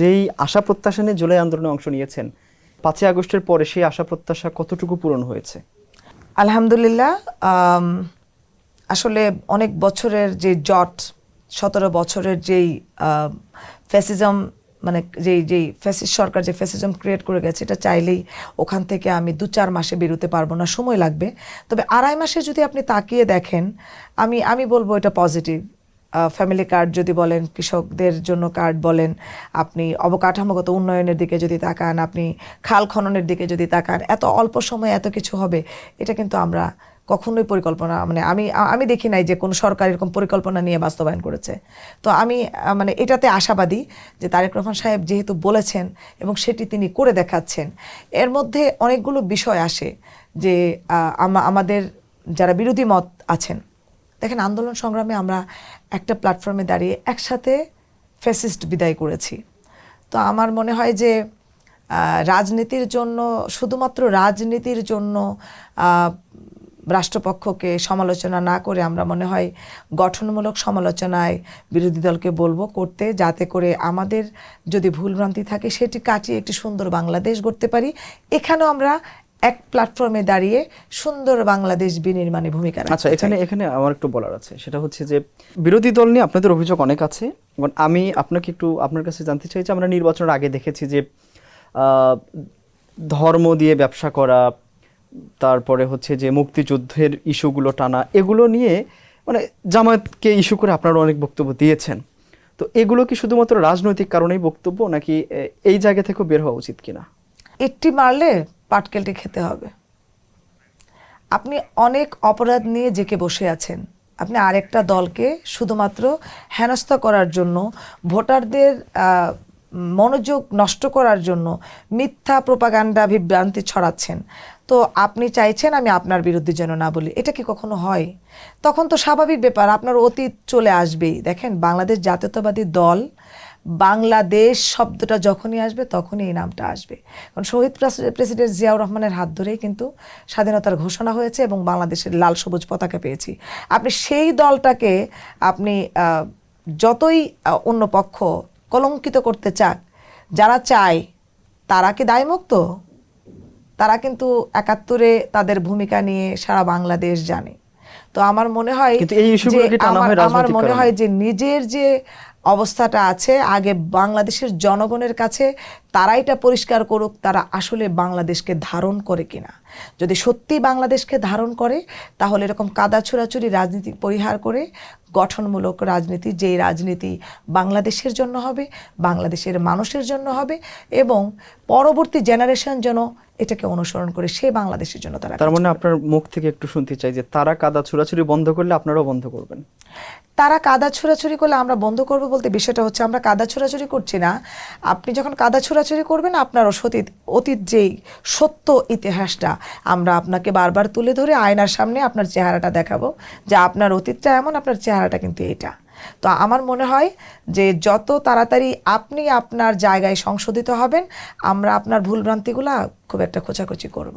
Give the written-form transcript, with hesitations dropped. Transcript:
যেই আশা প্রত্যাশা নিয়ে জুলাই আন্দোলনে অংশ নিয়েছেন, 5ই আগস্টের পরে সেই আশা প্রত্যাশা কতটুকু পূরণ হয়েছে? আলহামদুলিল্লাহ। আসলে অনেক বছরের যে জট, 17 বছরের যেই ফ্যাসিজম, মানে যেই ফ্যাসিস্ট সরকার যে ফ্যাসিজম ক্রিয়েট করে গেছে, এটা চাইলেই ওখান থেকে আমি 2-4 মাসে বেরোতে পারবো না, সময় লাগবে। তবে 2.5 মাসে যদি আপনি তাকিয়ে দেখেন, আমি বলবো এটা পজিটিভ। ফ্যামিলি কার্ড যদি বলেন, কৃষকদের জন্য কার্ড বলেন, আপনি অবকাঠামোগত উন্নয়নের দিকে যদি তাকান, আপনি খাল খননের দিকে যদি তাকান, এত অল্প সময়ে এত কিছু হবে, এটা কিন্তু আমরা কখনোই পরিকল্পনা, মানে আমি দেখি নাই যে কোনো সরকার এরকম পরিকল্পনা নিয়ে বাস্তবায়ন করেছে। তো আমি মানে এটাতে আশাবাদী যে তারেক রহমান সাহেব যেহেতু বলেছেন এবং সেটি তিনি করে দেখাচ্ছেন। এর মধ্যে অনেকগুলো বিষয় আসে যে আমাদের যারা বিরোধী মত আছেন, দেখেন আন্দোলন সংগ্রামে আমরা একটা প্ল্যাটফর্মে দাঁড়িয়ে একসাথে ফ্যাসিস্ট বিদায় করেছি। তো আমার মনে হয় যে রাজনীতির জন্য, শুধুমাত্র রাজনীতির জন্য রাষ্ট্রপক্ষকে সমালোচনা না করে আমরা মনে হয় গঠনমূলক সমালোচনায় বিরোধী দলকে বলবো করতে, যাতে করে আমাদের যদি ভুলভ্রান্তি থাকে সেটি কাটিয়ে একটি সুন্দর বাংলাদেশ গড়তে পারি। এখানেও আমরা এক প্ল্যাটফর্মে দাঁড়িয়ে সুন্দর বাংলাদেশ বিনির্মাণে ভূমিকা রাখতে চাই। আচ্ছা, এখানে আমার একটু বলার আছে, সেটা হচ্ছে যে বিরোধী দল নিয়ে আপনাদের অভিযোগ অনেক আছে। এবং আমি আপনাকে একটু আপনার কাছে জানতে চাই যে আমরা নির্বাচনের আগে দেখেছি যে ধর্ম দিয়ে ব্যবসা করা, তারপরে হচ্ছে যে মুক্তিযুদ্ধের ইস্যুগুলো টানা, এগুলো নিয়ে মানে জামায়াতকে ইস্যু করে আপনারা অনেক বক্তব্য দিয়েছেন। তো এগুলো কি শুধুমাত্র রাজনৈতিক কারণেই বক্তব্য, নাকি এই জায়গা থেকেও বের হওয়া উচিত কিনা? একটি মারলে পাটকেলটি খেতে হবে। আপনি অনেক অপরাধ নিয়ে জেকে বসে আছেন, আপনি আরেকটা দলকে শুধুমাত্র হেনস্থা করার জন্য, ভোটারদের মনোযোগ নষ্ট করার জন্য মিথ্যা প্রোপাগান্ডা, বিভ্রান্তি ছড়াচ্ছেন। তো আপনি চাইছেন আমি আপনার বিরুদ্ধে যেন না বলি, এটা কি কখনো হয়? তখন তো স্বাভাবিক ব্যাপার, আপনার অতীত চলে আসবেই। দেখেন, বাংলাদেশ জাতীয়তাবাদী দল, বাংলাদেশ শব্দটা যখনই আসবে তখনই এই নামটা আসবে। কারণ শহীদ প্রেসিডেন্ট জিয়াউর রহমানের হাত ধরেই কিন্তু স্বাধীনতার ঘোষণা হয়েছে এবং বাংলাদেশের লাল সবুজ পতাকা পেয়েছি। আপনি সেই দলটাকে আপনি যতই অন্য পক্ষ কলঙ্কিত করতে চাক, যারা চায় তারা কি দায়মুক্ত? তারা কিন্তু 71-এ তাদের ভূমিকা নিয়ে সারা বাংলাদেশ জানে। তো আমার মনে হয় যে নিজের যে অবস্থাটা আছে, আগে বাংলাদেশের জনগণের কাছে তারা এটা পরিষ্কার করুক, তারা আসলে বাংলাদেশকে ধারণ করে কিনা। যদি সত্যি বাংলাদেশকে ধারণ করে, তাহলে এরকম কাদা ছোড়াছুড়ি রাজনীতি পরিহার করে গঠনমূলক রাজনীতি, যেই রাজনীতি বাংলাদেশের জন্য হবে, বাংলাদেশের মানুষের জন্য হবে এবং পরবর্তী জেনারেশন যেন এটাকে অনুসরণ করে সেই বাংলাদেশের জন্য তারা। তার মানে আপনার মুখ থেকে একটু শুনতে চাই যে তারা কাদা ছোড়াছুড়ি বন্ধ করলে আপনারাও বন্ধ করবেন। তারা কাদা ছোড়াছুড়ি করলে আমরা বন্ধ করব বলতে, বিষয়টা হচ্ছে আমরা কাদা ছোড়াছুড়ি করছি না। আপনি যখন কাদা ছোড়াছুড়ি করবেন, আপনার অতীত যেই সত্য ইতিহাসটা আমরা আপনাকে বারবার তুলে ধরে আয়নার সামনে আপনার চেহারাটা দেখাবো যে আপনার অতীতটা এমন, আপনার চেহারাটা কিন্তু এটা। তো আমার মনে হয় যে যত তাড়াতাড়ি আপনি আপনার জায়গায় সংশোধিত হবেন, আমরা আপনার ভুলভ্রান্তিগুলা খুব একটা খোঁচাখুচি করব।